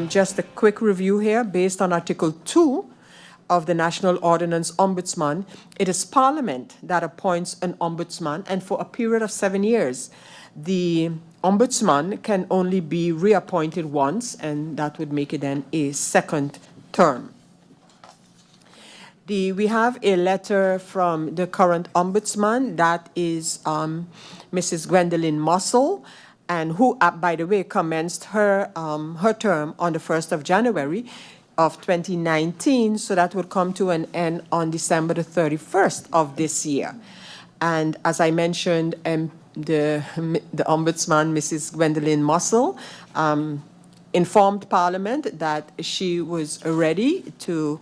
Just a quick review here. Based on Article 2 of the National Ordinance Ombudsman, it is Parliament that appoints an ombudsman, and for a period of 7 years. The ombudsman can only be reappointed once, and that would make it then a second term. We have a letter from the current ombudsman, that is Mrs. Gwendolyn Mossel, and who, by the way, commenced her term on the 1st of January of 2019, so that would come to an end on December the 31st of this year. And as I mentioned, the ombudsman, Mrs. Gwendolyn Mossel, informed Parliament that she was ready to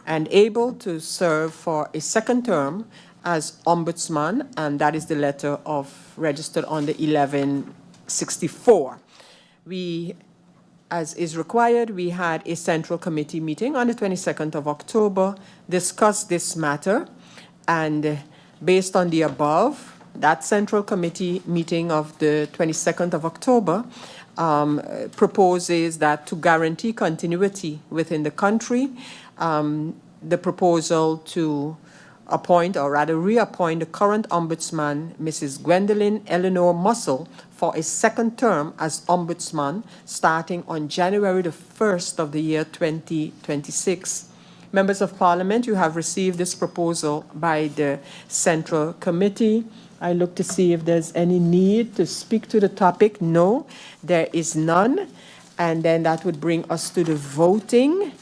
and able to serve for a second term as ombudsman, and that is the letter of registered on the 1164. We, as is required, we had a Central Committee meeting on the 22nd of October, discussed this matter, and based on the above, that Central Committee meeting of the 22nd of October proposes that to guarantee continuity within the country, the proposal to appoint, or rather reappoint, the current ombudsman, Mrs. Gwendolyn Eleanor Mossel, for a second term as ombudsman starting on January the 1st of the year 2026. Members of Parliament, you have received this proposal by the Central Committee. I look to see if there's any need to speak to the topic. No, there is none. And then that would bring us to the voting.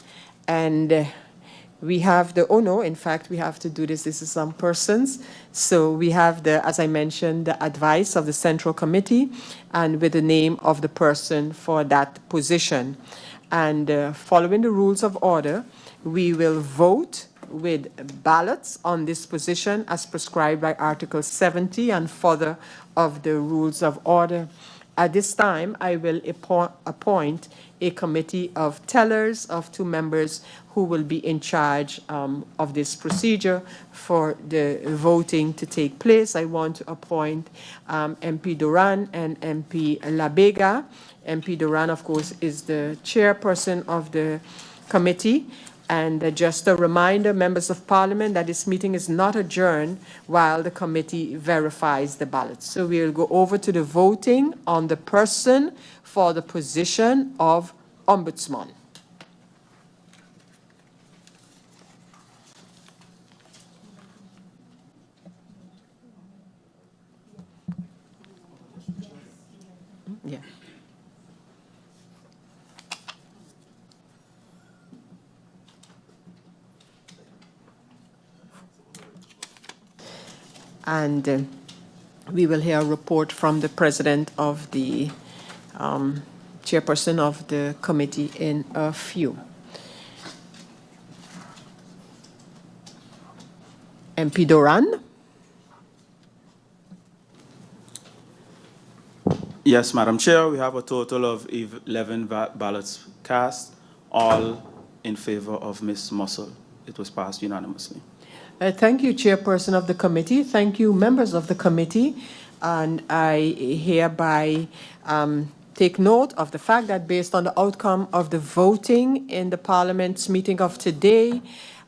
And we have the, oh no, in fact, we have to do this. This is some persons. So we have the, as I mentioned, the advice of the Central Committee and with the name of the person for that position. And following the rules of order, we will vote with ballots on this position as prescribed by Article 70 and further of the rules of order. At this time, I will appoint a committee of tellers of 2 members who will be in charge of this procedure for the voting to take place. I want to appoint MP Duran and MP Labega. MP Duran, of course, is the chairperson of the committee. And just a reminder, members of Parliament, that this meeting is not adjourned while the committee verifies the ballots. So we'll go over to the voting on the person for the position of Ombudsman. Yeah. And we will hear a report from the president of the chairperson of the committee in a few. MP Doran. Yes, Madam Chair, we have a total of 11 ballots cast, all in favor of Ms. Mossel. It was passed unanimously. Thank you, Chairperson of the committee. Thank you, members of the committee. And I hereby take note of the fact that based on the outcome of the voting in the Parliament's meeting of today,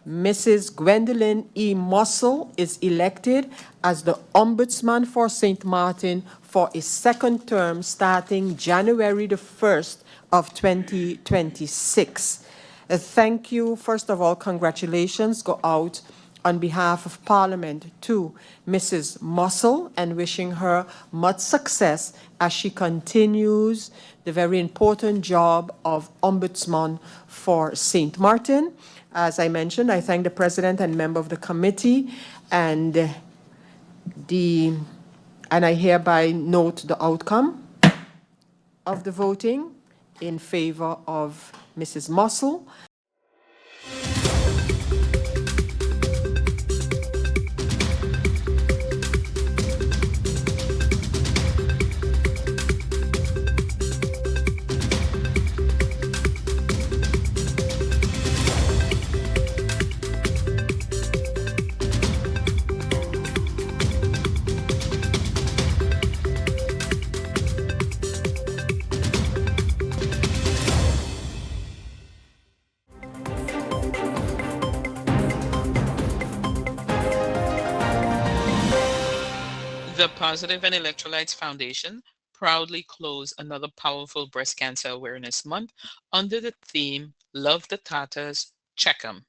Mrs. Gwendolyn E. Mossel is elected as the Ombudsman for St. Martin for a second term starting January the 1st of 2026. Thank you. First of all, congratulations go out on behalf of Parliament to Mrs. Mossel and wishing her much success as she continues the very important job of Ombudsman for St. Martin. As I mentioned, I thank the President and member of the committee, and I hereby note the outcome of the voting in favor of Mrs. Mossel. The Positive and Electrolytes Foundation proudly closed another powerful breast cancer awareness month under the theme Love the Tatas, Check 'em.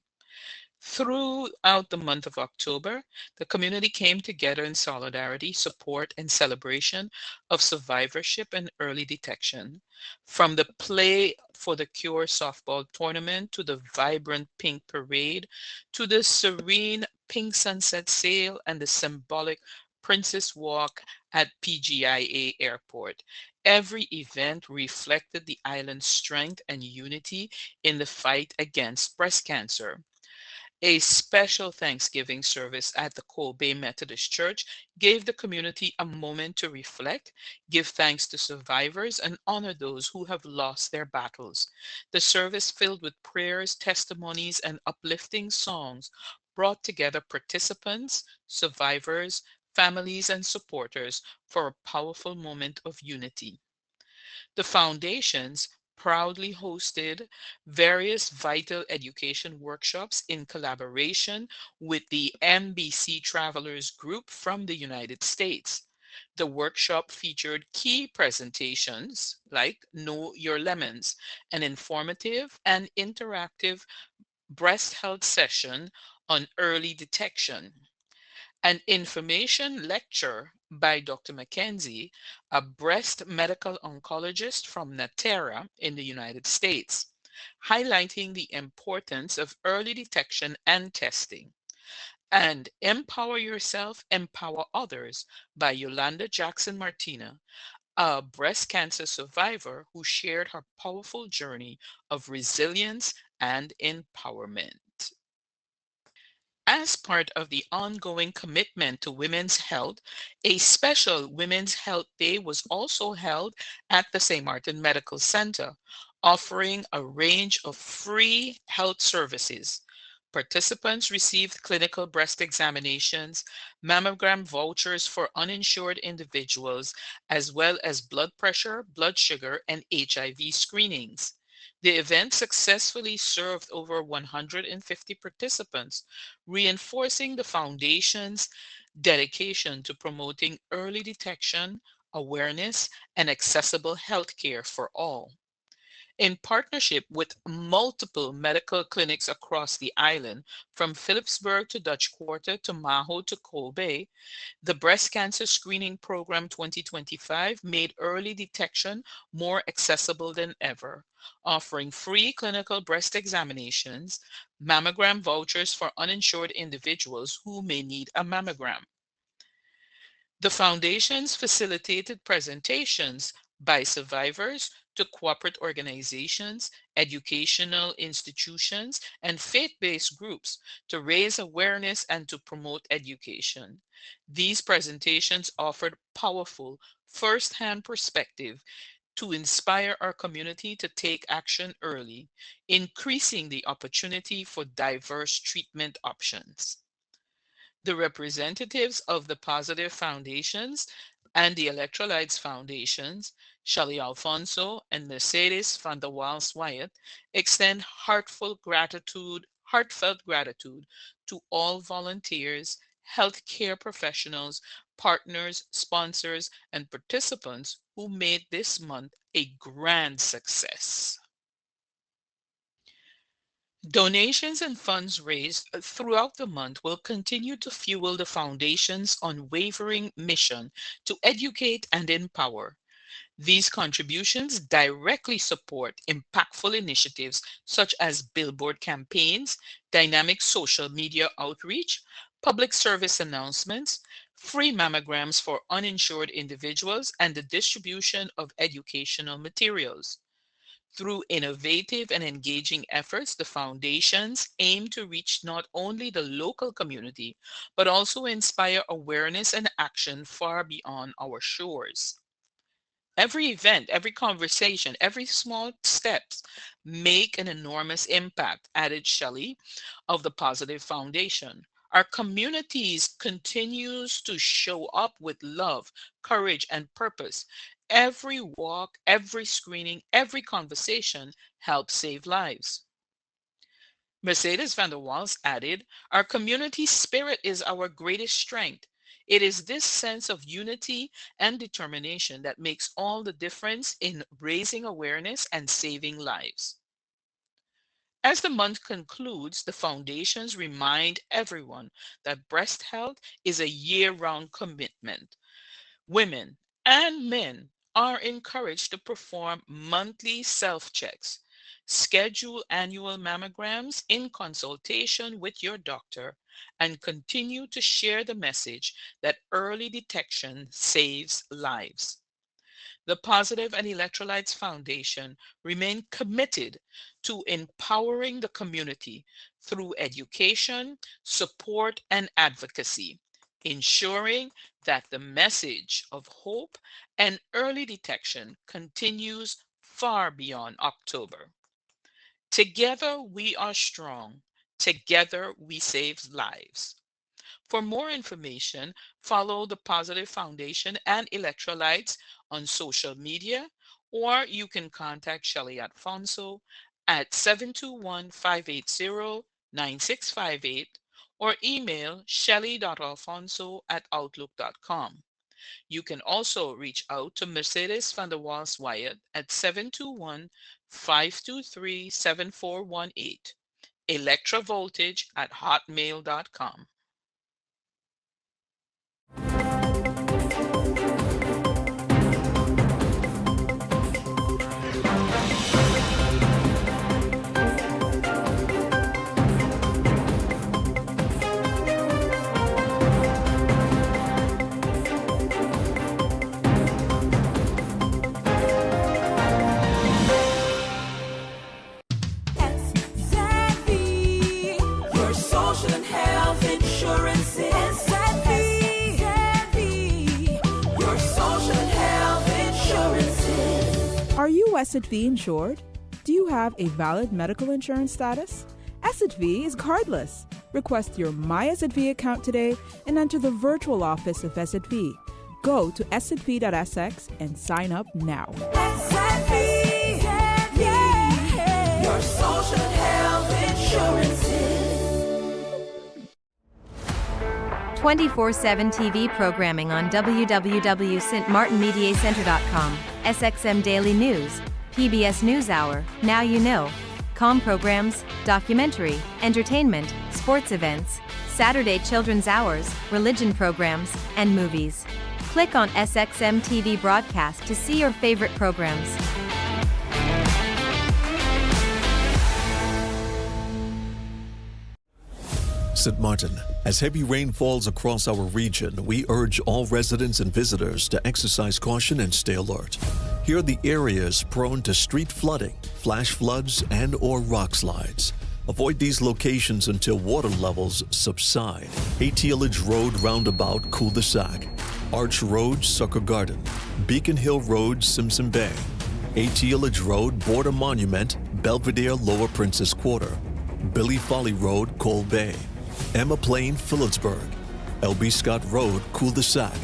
Throughout the month of October, the community came together in solidarity, support, and celebration of survivorship and early detection. From the Play for the Cure softball tournament to the vibrant pink parade to the serene pink sunset sail and the symbolic Princess Walk at PGIA Airport. Every event reflected the island's strength and unity in the fight against breast cancer. A special Thanksgiving service at the Kobe Methodist Church gave the community a moment to reflect, give thanks to survivors, and honor those who have lost their battles. The service, filled with prayers, testimonies, and uplifting songs, brought together participants, survivors, families, and supporters for a powerful moment of unity. The foundations proudly hosted various vital education workshops in collaboration with the MBC Travelers Group from the United States. The workshop featured key presentations like Know Your Lemons, an informative and interactive breast health session on early detection, an information lecture by Dr. Mackenzie, a breast medical oncologist from Natera in the United States, highlighting the importance of early detection and testing. And Empower Yourself, Empower Others by Yolanda Jackson Martina, a breast cancer survivor who shared her powerful journey of resilience and empowerment. As part of the ongoing commitment to women's health, a special Women's Health Day was also held at the St. Martin Medical Center, offering a range of free health services. Participants received clinical breast examinations, mammogram vouchers for uninsured individuals, as well as blood pressure, blood sugar, and HIV screenings. The event successfully served over 150 participants, reinforcing the foundation's dedication to promoting early detection, awareness, and accessible healthcare for all. In partnership with multiple medical clinics across the island, from Phillipsburg to Dutch Quarter to Maho to Kobe, the Breast Cancer Screening Program 2025 made early detection more accessible than ever, offering free clinical breast examinations, mammogram vouchers for uninsured individuals who may need a mammogram. The foundations facilitated presentations by survivors to corporate organizations, educational institutions, and faith based groups to raise awareness and to promote education. These presentations offered powerful, first hand perspective to inspire our community to take action early, increasing the opportunity for diverse treatment options. The representatives of the Positive Foundations and the Electrolytes Foundations, Shelley Alfonso and Mercedes van der Waals Wyatt, extend heartfelt gratitude to all volunteers, healthcare professionals, partners, sponsors, and participants who made this month a grand success. Donations and funds raised throughout the month will continue to fuel the Foundation's unwavering mission to educate and empower. These contributions directly support impactful initiatives such as billboard campaigns, dynamic social media outreach, public service announcements, free mammograms for uninsured individuals, and the distribution of educational materials. Through innovative and engaging efforts, the foundations aim to reach not only the local community, but also inspire awareness and action far beyond our shores. Every event, every conversation, every small steps make an enormous impact, added Shelley of the Positive Foundation. Our communities continues to show up with love, courage, and purpose. Every walk, every screening, every conversation helps save lives. Mercedes van der Waals added, our community spirit is our greatest strength. It is this sense of unity and determination that makes all the difference in raising awareness and saving lives. As the month concludes, the foundations remind everyone that breast health is a year-round commitment. Women and men are encouraged to perform monthly self-checks, schedule annual mammograms in consultation with your doctor, and continue to share the message that early detection saves lives. The Positive and Electrolytes Foundation remain committed to empowering the community through education, support, and advocacy, ensuring that the message of hope and early detection continues far beyond October. Together we are strong. Together we save lives. For more information, follow the Positive Foundation and Electrolytes on social media, or you can contact Shelly Alfonso at 721-580-9658 or email shelly.alfonso@outlook.com. You can also reach out to Mercedes van der Waals Wyatt at 721-523-7418, electrovoltage@hotmail.com. Your social and health insurance is your social and health insurances. Are you SXV insured? Do you have a valid medical insurance status? SXV is cardless. Request your My SXV account today and enter the virtual office of SXV. Go to sxv.sx and sign up now. Your social and health insurances. 24/7 TV programming on www.stmartinmediacenter.com, SXM Daily News, PBS NewsHour, Now You Know, Com programs, documentary, entertainment, sports events, Saturday children's hours, religion programs, and movies. Click on SXM TV broadcast to see your favorite programs. St. Martin, as heavy rain falls across our region, we urge all residents and visitors to exercise caution and stay alert. Here are the areas prone to street flooding, flash floods, and/or rock slides. Avoid these locations until water levels subside. Ateelage Road Roundabout, Cul-de-Sac. Arch Road, Sucker Garden. Beacon Hill Road, Simpson Bay. Ateelage Road, Border Monument, Belvedere, Lower Princess Quarter. Billy Folly Road, Cole Bay. Emma Plain, Phillipsburg. L.B. Scott Road, Cul-de-Sac.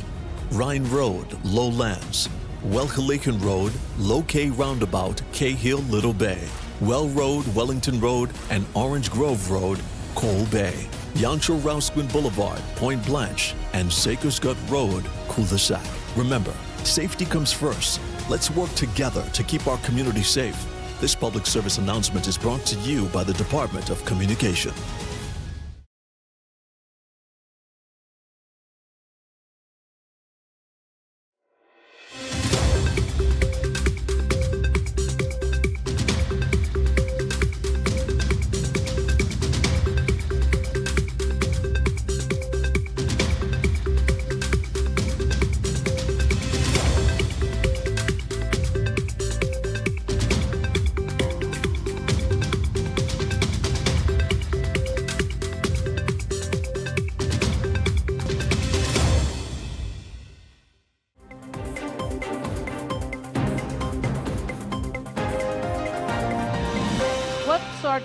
Rhine Road, Lowlands. Welhalaken Road, Low K Roundabout, Cahill, Little Bay. Well Road, Wellington Road, and Orange Grove Road, Cole Bay. Yancho Rousquin Boulevard, Point Blanche, and Sakers Gut Road, Cul-de-Sac. Remember, safety comes first. Let's work together to keep our community safe. This public service announcement is brought to you by the Department of Communication.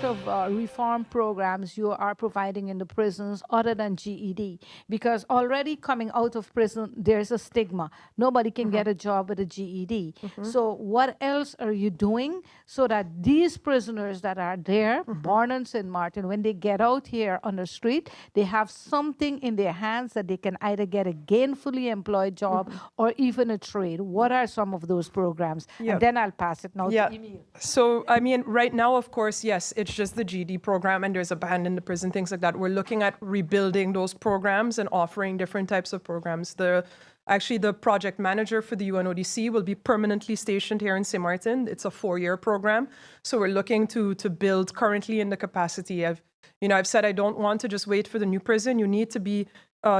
sort of reform programs you are providing in the prisons other than GED? Because already coming out of prison, there's a stigma. Nobody can get a job with a GED. So what else are you doing so that these prisoners that are there, born in St. Martin, when they get out here on the street, they have something in their hands that they can either get a gainfully employed job or even a trade? What are some of those programs? Yeah. And then I'll pass it now to Emil. So, I mean, right now, of course, yes, it's just the GD program and there's a ban in the prison, things like that. We're looking at rebuilding those programs and offering different types of programs. Actually, the project manager for the UNODC will be permanently stationed here in St. Martin. It's a 4-year program. So we're looking to build currently in the capacity. I've said I don't want to just wait for the new prison. You need to be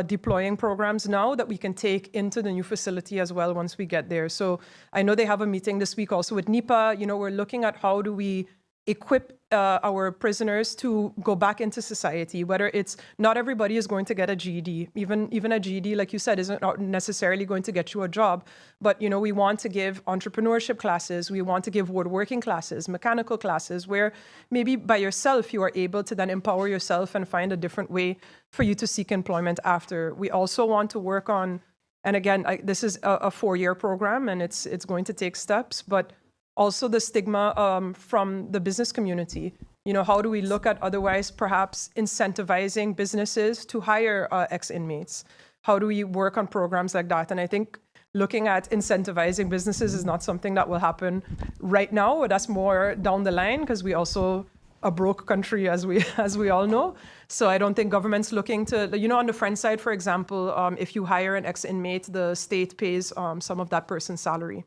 deploying programs now that we can take into the new facility as well once we get there. So I know they have a meeting this week also with NEPA. We're looking at how do we equip our prisoners to go back into society, whether it's not everybody is going to get a GED. Even a GED, like you said, isn't necessarily going to get you a job. But, we want to give entrepreneurship classes. We want to give woodworking classes, mechanical classes, where maybe by yourself you are able to then empower yourself and find a different way for you to seek employment after. We also want to work on, and again, this is a 4-year program and it's going to take steps, but also the stigma from the business community. How do we look at otherwise perhaps incentivizing businesses to hire ex-inmates? How do we work on programs like that? And I think looking at incentivizing businesses is not something that will happen right now, but that's more down the line because we also a broke country, as we all know. So I don't think government's looking to, on the French side, for example, if you hire an ex-inmate, the state pays some of that person's salary.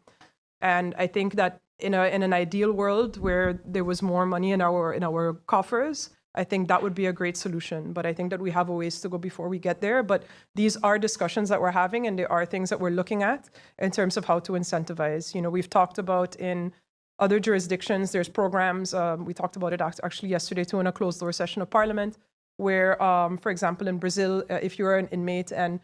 And I think that in an ideal world where there was more money in our coffers, I think that would be a great solution. But I think that we have a ways to go before we get there. But these are discussions that we're having, and there are things that we're looking at in terms of how to incentivize. We've talked about in other jurisdictions, there's programs. We talked about it actually yesterday too in a closed door session of Parliament, where, for example, in Brazil, if you're an inmate and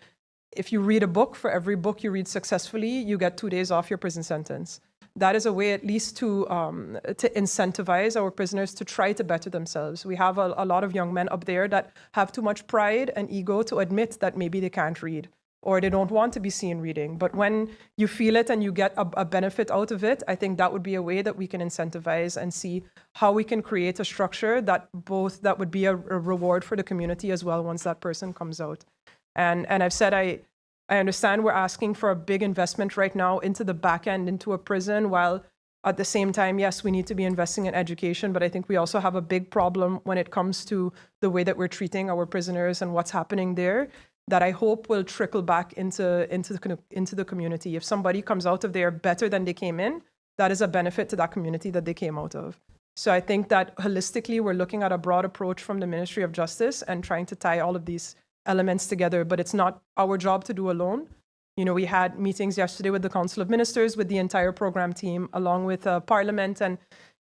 if you read a book, for every book you read successfully, you get 2 days off your prison sentence. That is a way at least to incentivize our prisoners to try to better themselves. We have a lot of young men up there that have too much pride and ego to admit that maybe they can't read or they don't want to be seen reading. But when you feel it and you get a benefit out of it, I think that would be a way that we can incentivize and see how we can create a structure that would be a reward for the community as well once that person comes out. And I've said I understand we're asking for a big investment right now into the back end, into a prison, while at the same time, yes, we need to be investing in education, but I think we also have a big problem when it comes to the way that we're treating our prisoners and what's happening there, that I hope will trickle back into the community. If somebody comes out of there better than they came in, that is a benefit to that community that they came out of. So I think that holistically, we're looking at a broad approach from the Ministry of Justice and trying to tie all of these elements together, but it's not our job to do alone. We had meetings yesterday with the Council of Ministers, with the entire program team, along with Parliament. And,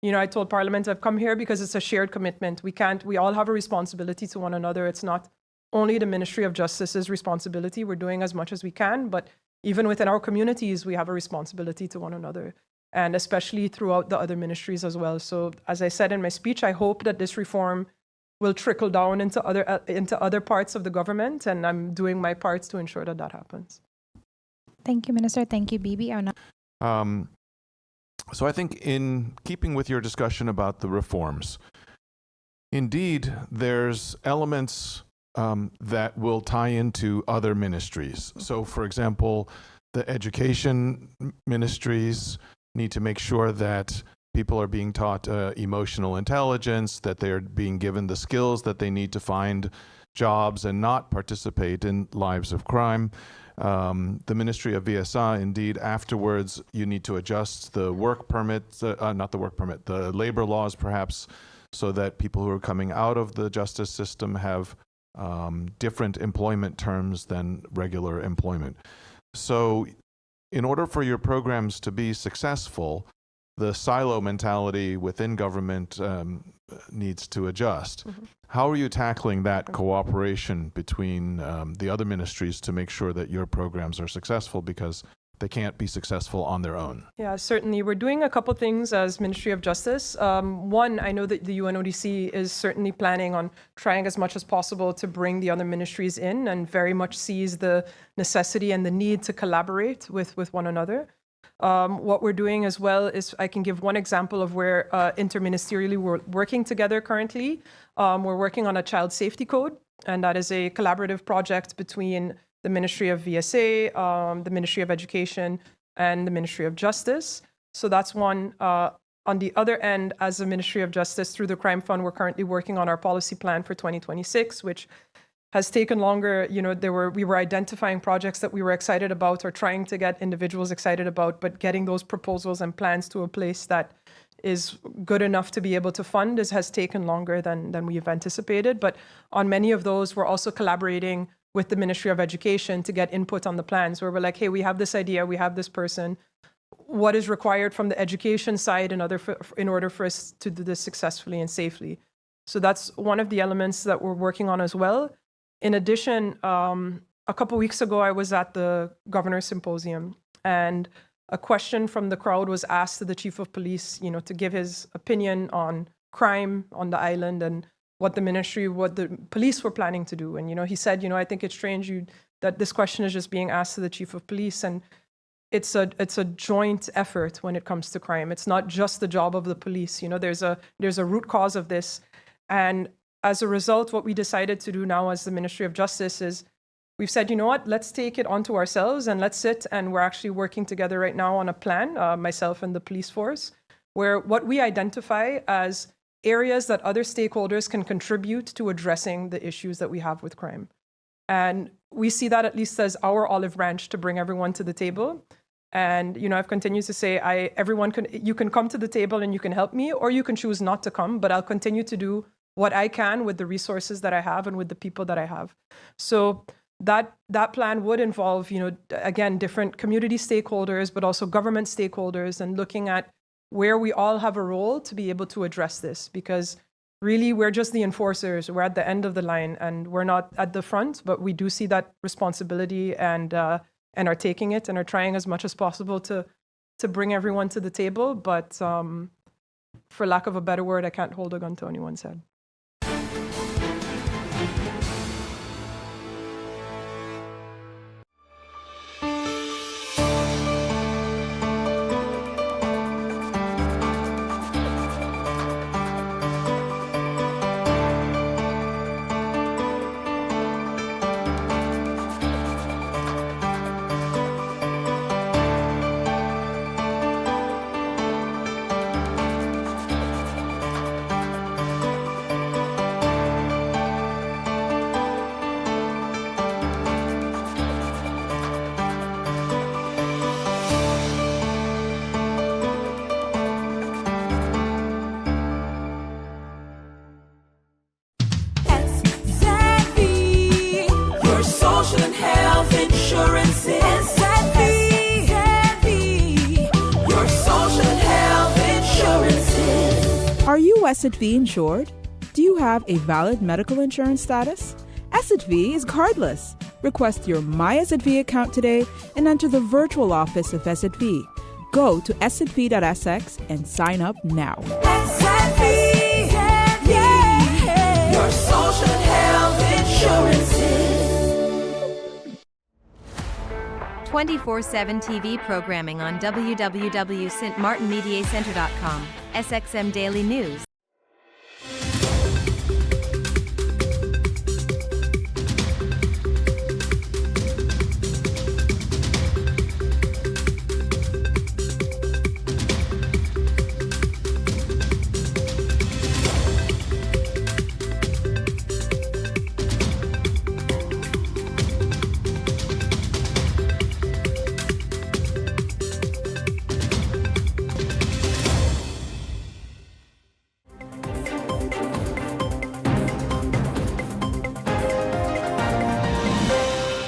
I told Parliament I've come here because it's a shared commitment. We all have a responsibility to one another. It's not only the Ministry of Justice's responsibility. We're doing as much as we can, but even within our communities, we have a responsibility to one another, and especially throughout the other ministries as well. So as I said in my speech, I hope that this reform will trickle down into other parts of the government, and I'm doing my parts to ensure that happens. Thank you, Minister. Thank you, Bibi. So I think in keeping with your discussion about the reforms, indeed, there's elements that will tie into other ministries. So, for example, the education ministries need to make sure that people are being taught emotional intelligence, that they're being given the skills that they need to find jobs and not participate in lives of crime. The Ministry of VSA, indeed, afterwards, you need to adjust the work permit, the labor laws perhaps, so that people who are coming out of the justice system have different employment terms than regular employment. So in order for your programs to be successful, the silo mentality within government needs to adjust. Mm-hmm. How are you tackling that cooperation between the other ministries to make sure that your programs are successful? Because they can't be successful on their own? Yeah, certainly. We're doing a couple things as Ministry of Justice. One, I know that the UNODC is certainly planning on trying as much as possible to bring the other ministries in and very much sees the necessity and the need to collaborate with one another. What we're doing as well is, I can give one example of where interministerially we're working together currently. We're working on a child safety code, and that is a collaborative project between the Ministry of VSA, the Ministry of Education, and the Ministry of Justice. So that's one. On the other end, as the Ministry of Justice, through the Crime Fund, we're currently working on our policy plan for 2026, which has taken longer. You know, we were identifying projects that we were excited about or trying to get individuals excited about, but getting those proposals and plans to a place that is good enough to be able to fund has taken longer than we've anticipated. But on many of those, we're also collaborating with the Ministry of Education to get input on the plans, where we're like, hey, we have this idea, we have this person. What is required from the education side in order for us to do this successfully and safely? So that's one of the elements that we're working on as well. In addition, a couple weeks ago, I was at the Governor's Symposium, and a question from the crowd was asked to the Chief of Police, you know, to give his opinion on crime on the island and what the police were planning to do. And, you know, he said, you know, I think it's strange that this question is just being asked to the Chief of Police. And it's a joint effort when it comes to crime. It's not just the job of the police. You know, there's a root cause of this. And as a result, what we decided to do now as the Ministry of Justice is we've said, you know what, let's take it onto ourselves and let's sit. And we're actually working together right now on a plan, myself and the police force, where what we identify as areas that other stakeholders can contribute to addressing the issues that we have with crime. And we see that at least as our olive branch to bring everyone to the table. And, you know, I've continued to say, you can come to the table and you can help me, or you can choose not to come, but I'll continue to do what I can with the resources that I have and with the people that I have. So that plan would involve, you know, again, different community stakeholders, but also government stakeholders, and looking at where we all have a role to be able to address this, because really we're just the enforcers. We're at the end of the line and we're not at the front, but we do see that responsibility and are taking it and are trying as much as possible to bring everyone to the table. But for lack of a better word, I can't hold a gun to anyone's head. Are you SXV insured? Do you have a valid medical insurance status? SXV is cardless. Request your My SXV account today and enter the virtual office of SXV. Go to sxv.sx and sign up now. SXV, yeah. Your social and health insurances. 24/7 TV programming on www.stmartinmediacenter.com. SXM Daily News.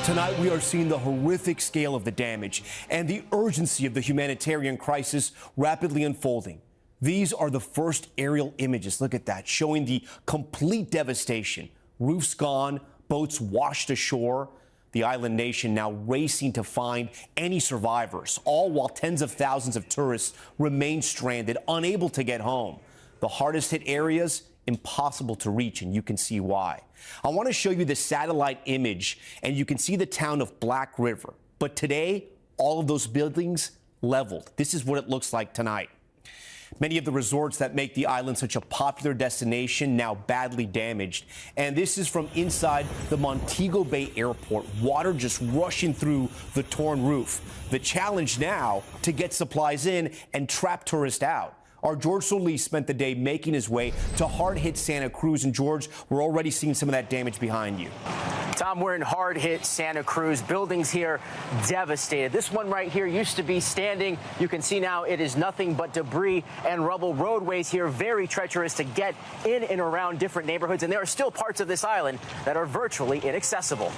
Tonight, we are seeing the horrific scale of the damage and the urgency of the humanitarian crisis rapidly unfolding. These are the first aerial images. Look at that, showing the complete devastation. Roofs gone, boats washed ashore. The The island nation now racing to find any survivors, all while tens of thousands of tourists remain stranded, unable to get home. The hardest hit areas, impossible to reach, and you can see why. I want to show you the satellite image, and you can see the town of Black River. But today, all of those buildings leveled. This is what it looks like tonight. Many of the resorts that make the island such a popular destination now badly damaged. And this is from inside the Montego Bay Airport. Water just rushing through the torn roof. The challenge now to get supplies in and trap tourists out. Our George Solis spent the day making his way to hard-hit Santa Cruz. And George, we're already seeing some of that damage behind you. Tom, we're in hard-hit Santa Cruz. Buildings here devastated. This one right here used to be standing. You can see now it is nothing but debris and rubble. Roadways here very treacherous to get in and around different neighborhoods. And there are still parts of this island that are virtually inaccessible.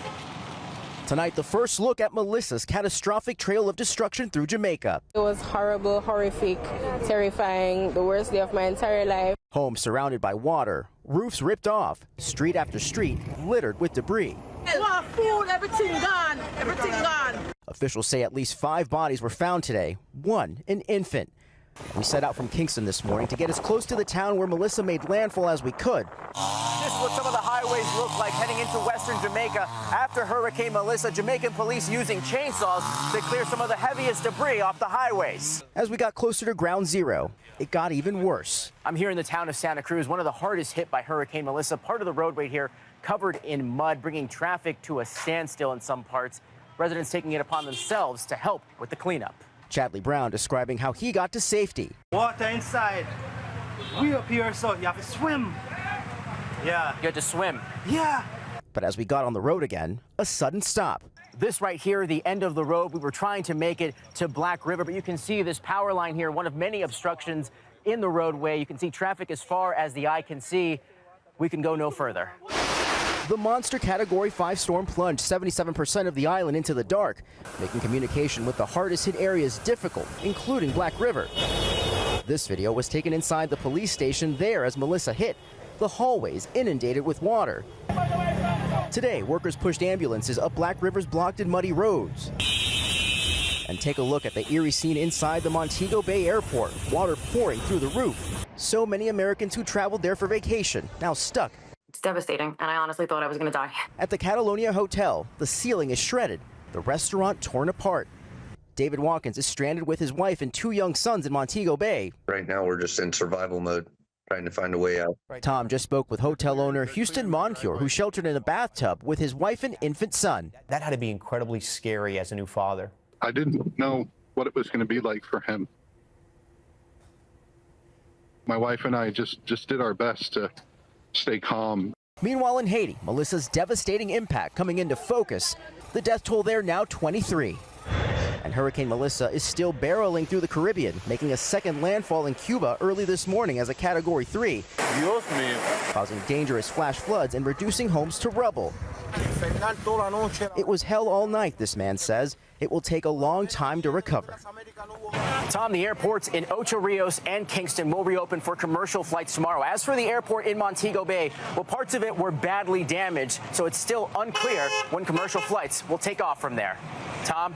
Tonight, the first look at Melissa's catastrophic trail of destruction through Jamaica. It was horrible, horrific, terrifying, the worst day of my entire life. Homes surrounded by water, roofs ripped off, street after street littered with debris. Food, everything gone, everything gone. Officials say at least 5 bodies were found today, one an infant. We set out from Kingston this morning to get as close to the town where Melissa made landfall as we could. This is what some of the highways look like heading into western Jamaica after Hurricane Melissa. Jamaican police using chainsaws to clear some of the heaviest debris off the highways. As we got closer to ground zero, it got even worse. I'm here in the town of Santa Cruz, one of the hardest hit by Hurricane Melissa. Part of the roadway here covered in mud, bringing traffic to a standstill in some parts. Residents taking it upon themselves to help with the cleanup. Chadley Brown describing how he got to safety. Water inside. We up here, so you have to swim. Yeah. You had to swim? Yeah. But as we got on the road again, a sudden stop. This right here, the end of the road. We were trying to make it to Black River, but you can see this power line here, one of many obstructions in the roadway. You can see traffic as far as the eye can see. We can go no further. The monster Category 5 storm plunged 77% of the island into the dark, making communication with the hardest hit areas difficult, including Black River. This video was taken inside the police station there as Melissa hit, the hallways inundated with water. Today, workers pushed ambulances up Black River's blocked and muddy roads. And take a look at the eerie scene inside the Montego Bay Airport, water pouring through the roof. So many Americans who traveled there for vacation, now stuck. It's devastating, and I honestly thought I was going to die. At the Catalonia Hotel, the ceiling is shredded, the restaurant torn apart. David Watkins is stranded with his wife and 2 young sons in Montego Bay. Right now, we're just in survival mode, trying to find a way out. Tom just spoke with hotel owner Houston Moncure, who sheltered in a bathtub with his wife and infant son. That had to be incredibly scary as a new father. I didn't know what it was going to be like for him. My wife and I just did our best to stay calm. Meanwhile, in Haiti, Melissa's devastating impact coming into focus. The death toll there now 23. And Hurricane Melissa is still barreling through the Caribbean, making a second landfall in Cuba early this morning as a Category 3, causing dangerous flash floods and reducing homes to rubble. It was hell all night, this man says. It will take a long time to recover. Tom, the airports in Ocho Rios and Kingston will reopen for commercial flights tomorrow. As for the airport in Montego Bay, well, parts of it were badly damaged, so it's still unclear when commercial flights will take off from there. Tom?